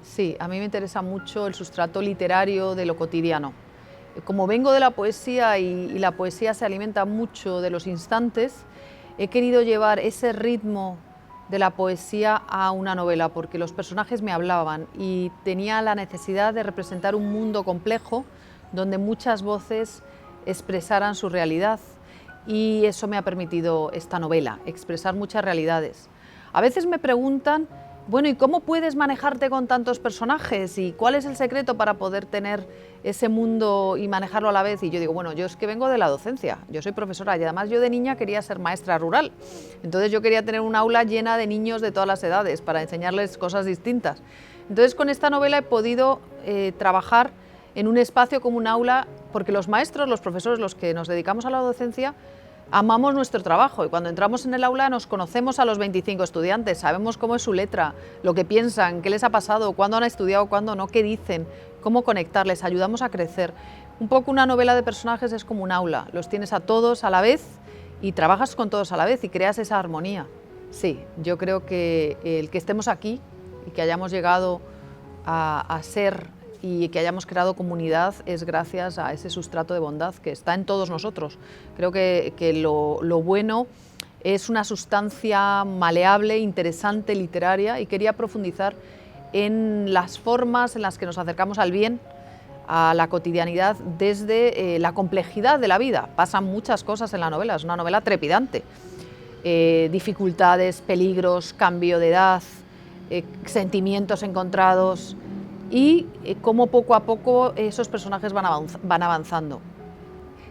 Sí, a mí me interesa mucho el sustrato literario de lo cotidiano. Como vengo de la poesía y la poesía se alimenta mucho de los instantes, he querido llevar ese ritmo de la poesía a una novela, porque los personajes me hablaban y tenía la necesidad de representar un mundo complejo donde muchas voces expresaran su realidad, y eso me ha permitido esta novela, expresar muchas realidades. A veces me preguntan, bueno, ¿y cómo puedes manejarte con tantos personajes? ¿Y cuál es el secreto para poder tener ese mundo y manejarlo a la vez? Y yo digo, bueno, yo es que vengo de la docencia, yo soy profesora y además yo de niña quería ser maestra rural. Entonces yo quería tener un aula llena de niños de todas las edades para enseñarles cosas distintas. Entonces con esta novela he podido trabajar en un espacio como un aula, porque los maestros, los profesores, los que nos dedicamos a la docencia, amamos nuestro trabajo y cuando entramos en el aula nos conocemos a los 25 estudiantes, sabemos cómo es su letra, lo que piensan, qué les ha pasado, cuándo han estudiado, cuándo no, qué dicen, cómo conectarles, ayudamos a crecer. Un poco una novela de personajes es como un aula, los tienes a todos a la vez y trabajas con todos a la vez y creas esa armonía. Sí, yo creo que el que estemos aquí y que hayamos llegado a ser y que hayamos creado comunidad es gracias a ese sustrato de bondad que está en todos nosotros. Creo que lo bueno es una sustancia maleable, interesante, literaria, y quería profundizar en las formas en las que nos acercamos al bien, a la cotidianidad, desde la complejidad de la vida. Pasan muchas cosas en la novela, es una novela trepidante. Dificultades, peligros, cambio de edad, sentimientos encontrados, y cómo poco a poco esos personajes van avanzando.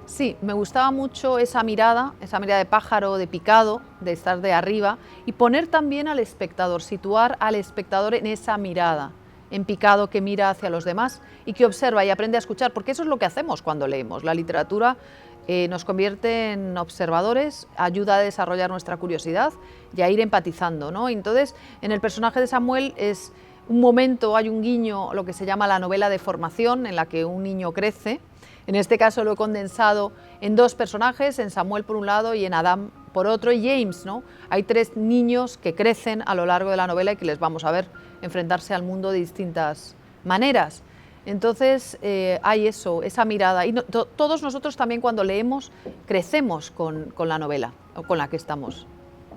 Sí, me gustaba mucho esa mirada de pájaro, de picado, de estar de arriba, y poner también al espectador, situar al espectador en esa mirada, en picado, que mira hacia los demás y que observa y aprende a escuchar, porque eso es lo que hacemos cuando leemos. La literatura nos convierte en observadores, ayuda a desarrollar nuestra curiosidad y a ir empatizando, ¿no? Entonces, en el personaje de Samuel es un momento, hay un guiño, lo que se llama la novela de formación, en la que un niño crece. En este caso lo he condensado en dos personajes, en Samuel por un lado y en Adam por otro, y James, ¿no? Hay tres niños que crecen a lo largo de la novela y que les vamos a ver enfrentarse al mundo de distintas maneras. Entonces hay eso, esa mirada, y todos nosotros también cuando leemos crecemos con la novela o con la que estamos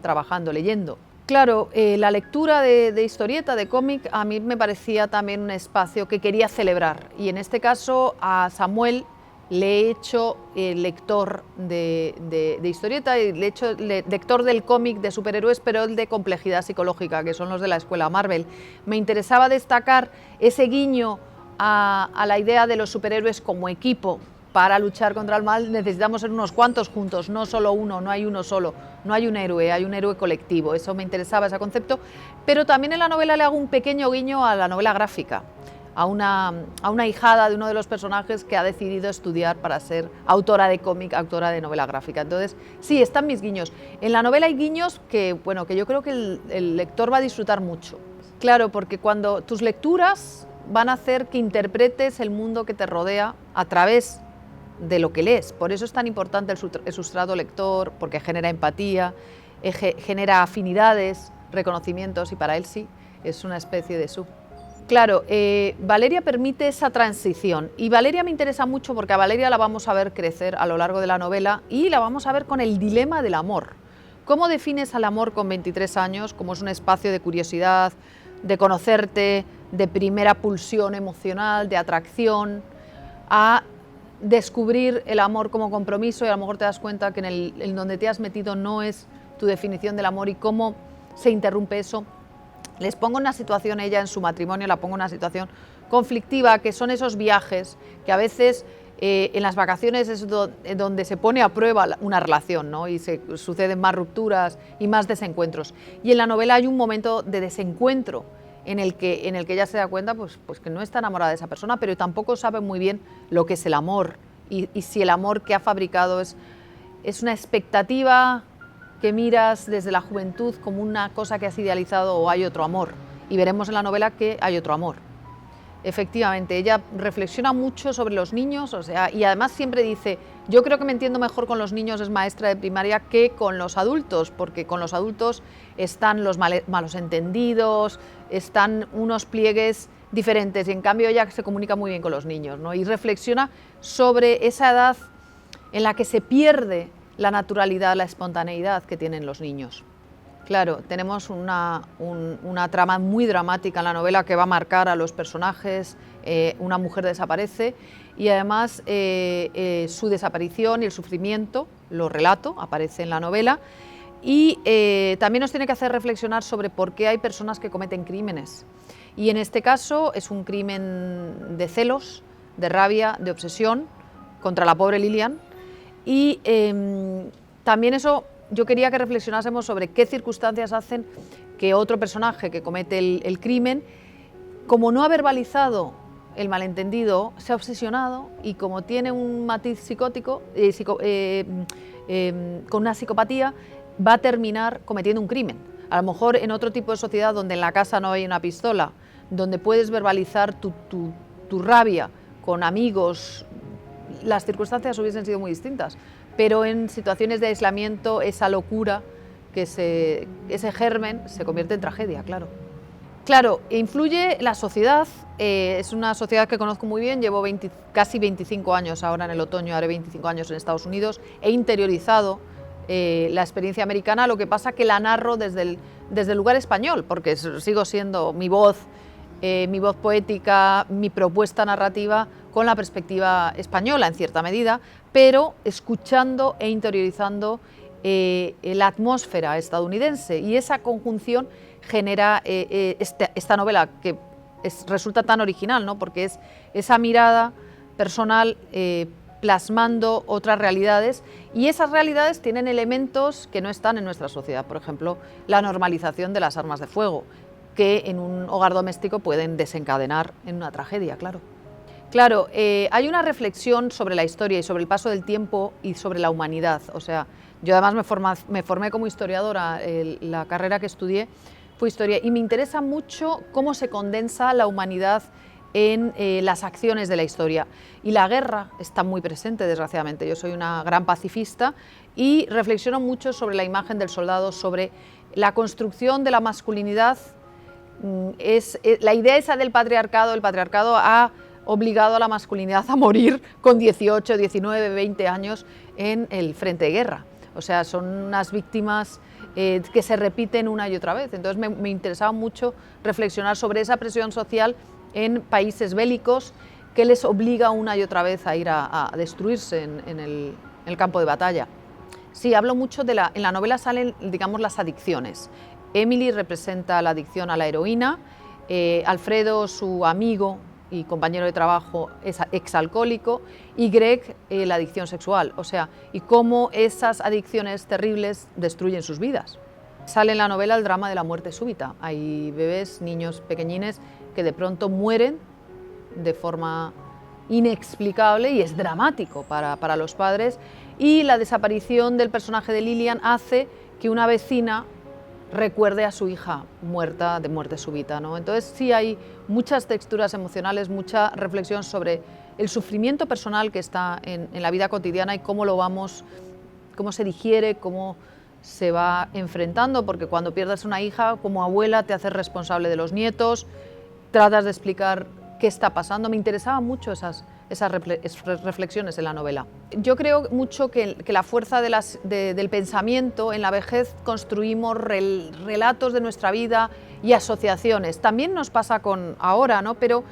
trabajando, leyendo. Claro, la lectura de historieta, de cómic, a mí me parecía también un espacio que quería celebrar, y en este caso a Samuel le he hecho lector de historieta y le he hecho lector del cómic de superhéroes, pero el de complejidad psicológica, que son los de la escuela Marvel. Me interesaba destacar ese guiño a la idea de los superhéroes como equipo. Para luchar contra el mal necesitamos ser unos cuantos juntos, no solo uno, no hay uno solo, no hay un héroe colectivo. Eso me interesaba, ese concepto, pero también en la novela le hago un pequeño guiño a la novela gráfica, a una ahijada de uno de los personajes que ha decidido estudiar para ser autora de cómic, autora de novela gráfica. Entonces, sí, están mis guiños. En la novela hay guiños que, bueno, que yo creo que el lector va a disfrutar mucho. Claro, porque cuando tus lecturas van a hacer que interpretes el mundo que te rodea a través de lo que lees. Por eso es tan importante el sustrato lector, porque genera empatía, genera afinidades, reconocimientos, y para él sí, es una especie de sub. Claro, Valeria permite esa transición, y Valeria me interesa mucho porque a Valeria la vamos a ver crecer a lo largo de la novela y la vamos a ver con el dilema del amor. ¿Cómo defines al amor con 23 años? Como es un espacio de curiosidad, de conocerte, de primera pulsión emocional, de atracción, a descubrir el amor como compromiso, y a lo mejor te das cuenta que en donde te has metido no es tu definición del amor, y cómo se interrumpe eso. Les pongo una situación, ella en su matrimonio la pongo en una situación conflictiva, que son esos viajes que a veces en las vacaciones es donde se pone a prueba una relación, ¿no? Y suceden más rupturas y más desencuentros, y en la novela hay un momento de desencuentro en el que ella se da cuenta pues que no está enamorada de esa persona, pero tampoco sabe muy bien lo que es el amor, y si el amor que ha fabricado es una expectativa que miras desde la juventud como una cosa que has idealizado, o hay otro amor, y veremos en la novela que hay otro amor. Efectivamente, ella reflexiona mucho sobre los niños, o sea, y además siempre dice, yo creo que me entiendo mejor con los niños, es maestra de primaria, que con los adultos, porque con los adultos están los malos entendidos, están unos pliegues diferentes, y en cambio ella se comunica muy bien con los niños, ¿no? Y reflexiona sobre esa edad en la que se pierde la naturalidad, la espontaneidad que tienen los niños. Claro, tenemos una trama muy dramática en la novela que va a marcar a los personajes. Una mujer desaparece y además su desaparición y el sufrimiento, lo relato, aparece en la novela, y también nos tiene que hacer reflexionar sobre por qué hay personas que cometen crímenes. Y en este caso es un crimen de celos, de rabia, de obsesión contra la pobre Lilian, y también eso yo quería que reflexionásemos sobre qué circunstancias hacen que otro personaje que comete el crimen, como no ha verbalizado el malentendido, se ha obsesionado, y como tiene un matiz psicótico, con una psicopatía, va a terminar cometiendo un crimen. A lo mejor en otro tipo de sociedad donde en la casa no hay una pistola, donde puedes verbalizar tu rabia con amigos, las circunstancias hubiesen sido muy distintas. Pero en situaciones de aislamiento, esa locura, ese germen, se convierte en tragedia, claro. Claro, influye la sociedad, es una sociedad que conozco muy bien, llevo casi 25 años, ahora en el otoño haré 25 años en Estados Unidos, he interiorizado la experiencia americana, lo que pasa que la narro desde el lugar español, porque sigo siendo mi voz poética, mi propuesta narrativa con la perspectiva española en cierta medida, pero escuchando e interiorizando la atmósfera estadounidense, y esa conjunción genera esta novela que resulta tan original, ¿no? Porque es esa mirada personal plasmando otras realidades, y esas realidades tienen elementos que no están en nuestra sociedad, por ejemplo, la normalización de las armas de fuego, que en un hogar doméstico pueden desencadenar en una tragedia, claro. Claro, hay una reflexión sobre la historia y sobre el paso del tiempo y sobre la humanidad. O sea, yo además me formé como historiadora, la carrera que estudié fue historia, y me interesa mucho cómo se condensa la humanidad en las acciones de la historia. Y la guerra está muy presente, desgraciadamente. Yo soy una gran pacifista y reflexiono mucho sobre la imagen del soldado, sobre la construcción de la masculinidad. La idea esa del patriarcado, el patriarcado ha obligado a la masculinidad a morir con 18, 19, 20 años en el frente de guerra. O sea, son unas víctimas que se repiten una y otra vez. Entonces me interesaba mucho reflexionar sobre esa presión social en países bélicos que les obliga una y otra vez a ir a destruirse en el campo de batalla. Sí, hablo mucho en la novela salen, digamos, las adicciones. Emily representa la adicción a la heroína, Alfredo, su amigo y compañero de trabajo, es exalcohólico, y Greg, la adicción sexual, o sea, y cómo esas adicciones terribles destruyen sus vidas. Sale en la novela el drama de la muerte súbita. Hay bebés, niños pequeñines que de pronto mueren de forma inexplicable, y es dramático para los padres, y la desaparición del personaje de Lilian hace que una vecina recuerde a su hija muerta de muerte súbita, ¿no? Entonces sí hay muchas texturas emocionales, mucha reflexión sobre el sufrimiento personal que está en la vida cotidiana y cómo cómo se digiere, cómo se va enfrentando, porque cuando pierdes una hija, como abuela te haces responsable de los nietos, tratas de explicar qué está pasando. Me interesaban mucho esas reflexiones en la novela. Yo creo mucho que la fuerza del pensamiento, en la vejez construimos relatos de nuestra vida y asociaciones. También nos pasa ahora, ¿no? Pero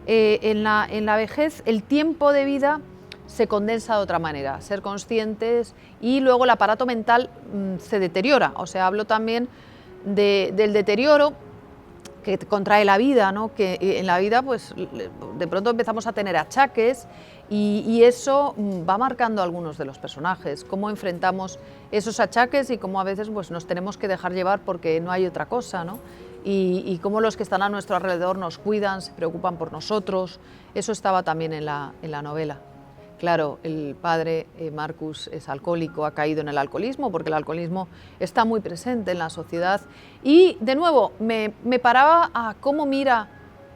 en la vejez el tiempo de vida se condensa de otra manera, ser conscientes, y luego el aparato mental se deteriora. O sea, hablo también del deterioro que contrae la vida, ¿no? Que en la vida pues de pronto empezamos a tener achaques, y eso va marcando a algunos de los personajes, cómo enfrentamos esos achaques y cómo a veces pues nos tenemos que dejar llevar porque no hay otra cosa, ¿no? Y cómo los que están a nuestro alrededor nos cuidan, se preocupan por nosotros. Eso estaba también en la novela. Claro, el padre, Marcus, es alcohólico, ha caído en el alcoholismo, porque el alcoholismo está muy presente en la sociedad. Y, de nuevo, me paraba a cómo mira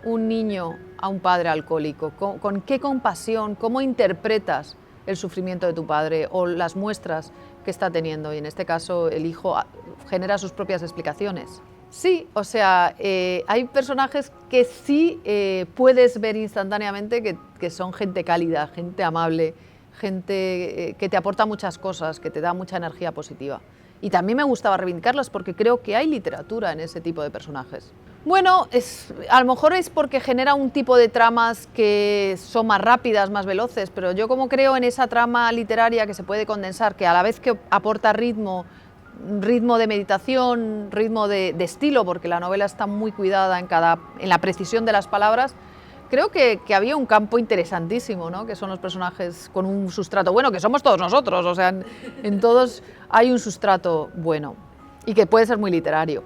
un niño a un padre alcohólico, con qué compasión, cómo interpretas el sufrimiento de tu padre o las muestras que está teniendo. Y en este caso el hijo genera sus propias explicaciones. Sí, o sea, hay personajes que sí puedes ver instantáneamente que son gente cálida, gente amable, gente que te aporta muchas cosas, que te da mucha energía positiva. Y también me gustaba reivindicarlas porque creo que hay literatura en ese tipo de personajes. Bueno, a lo mejor es porque genera un tipo de tramas que son más rápidas, más veloces, pero yo como creo en esa trama literaria que se puede condensar, que a la vez que aporta ritmo de meditación, ritmo de estilo, porque la novela está muy cuidada en la precisión de las palabras, creo que había un campo interesantísimo, ¿no? Que son los personajes con un sustrato bueno, que somos todos nosotros, o sea, en todos hay un sustrato bueno y que puede ser muy literario.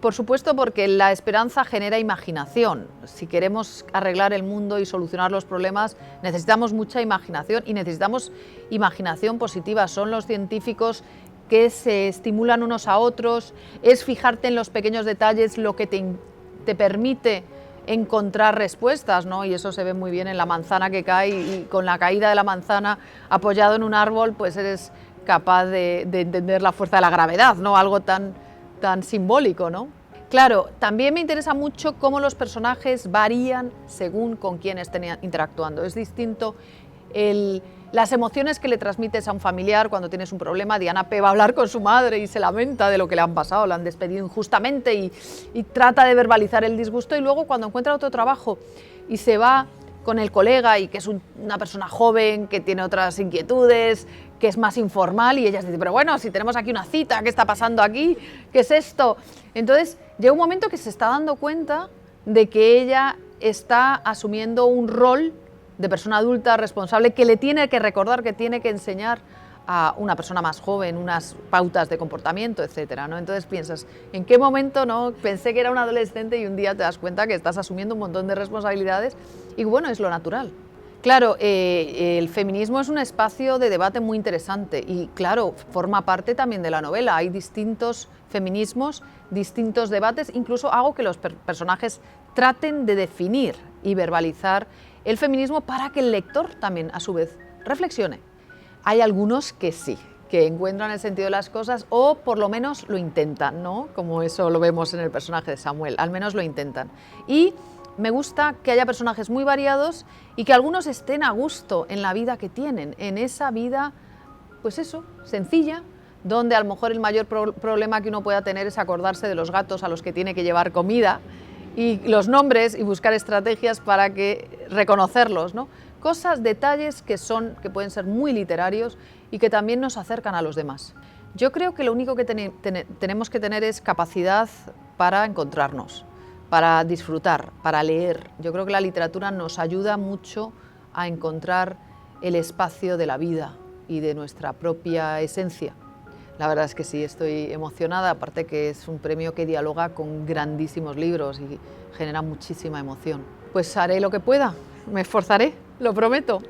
Por supuesto, porque la esperanza genera imaginación. Si queremos arreglar el mundo y solucionar los problemas, necesitamos mucha imaginación y necesitamos imaginación positiva. Son los científicos que se estimulan unos a otros, es fijarte en los pequeños detalles lo que te permite encontrar respuestas, ¿no? Y eso se ve muy bien en la manzana que cae y con la caída de la manzana apoyado en un árbol, pues eres capaz de entender la fuerza de la gravedad, ¿no? Algo tan simbólico, ¿no? Claro, también me interesa mucho cómo los personajes varían según con quién estén interactuando. Es distinto las emociones que le transmites a un familiar cuando tienes un problema. Diana P. va a hablar con su madre y se lamenta de lo que le han pasado, la han despedido injustamente y trata de verbalizar el disgusto, y luego cuando encuentra otro trabajo y se va con el colega y que es una persona joven, que tiene otras inquietudes, que es más informal, y ella se dice, pero bueno, si tenemos aquí una cita, ¿qué está pasando aquí? ¿Qué es esto? Entonces llega un momento que se está dando cuenta de que ella está asumiendo un rol de persona adulta responsable que le tiene que recordar, que tiene que enseñar a una persona más joven unas pautas de comportamiento, etcétera, ¿no? Entonces piensas, ¿en qué momento, no? Pensé que era un adolescente y un día te das cuenta que estás asumiendo un montón de responsabilidades y bueno, es lo natural. Claro, el feminismo es un espacio de debate muy interesante y claro, forma parte también de la novela. Hay distintos feminismos, distintos debates, incluso hago que los personajes traten de definir y verbalizar el feminismo para que el lector también, a su vez, reflexione. Hay algunos que sí, que encuentran el sentido de las cosas o por lo menos lo intentan, ¿no? Como eso lo vemos en el personaje de Samuel, al menos lo intentan. Y me gusta que haya personajes muy variados y que algunos estén a gusto en la vida que tienen, en esa vida, pues eso, sencilla, donde a lo mejor el mayor problema que uno pueda tener es acordarse de los gatos a los que tiene que llevar comida y los nombres y buscar estrategias para reconocerlos, ¿no? Cosas, detalles que pueden ser muy literarios y que también nos acercan a los demás. Yo creo que lo único que tenemos que tener es capacidad para encontrarnos, para disfrutar, para leer. Yo creo que la literatura nos ayuda mucho a encontrar el espacio de la vida y de nuestra propia esencia. La verdad es que sí, estoy emocionada, aparte que es un premio que dialoga con grandísimos libros y genera muchísima emoción. Pues haré lo que pueda, me esforzaré, lo prometo.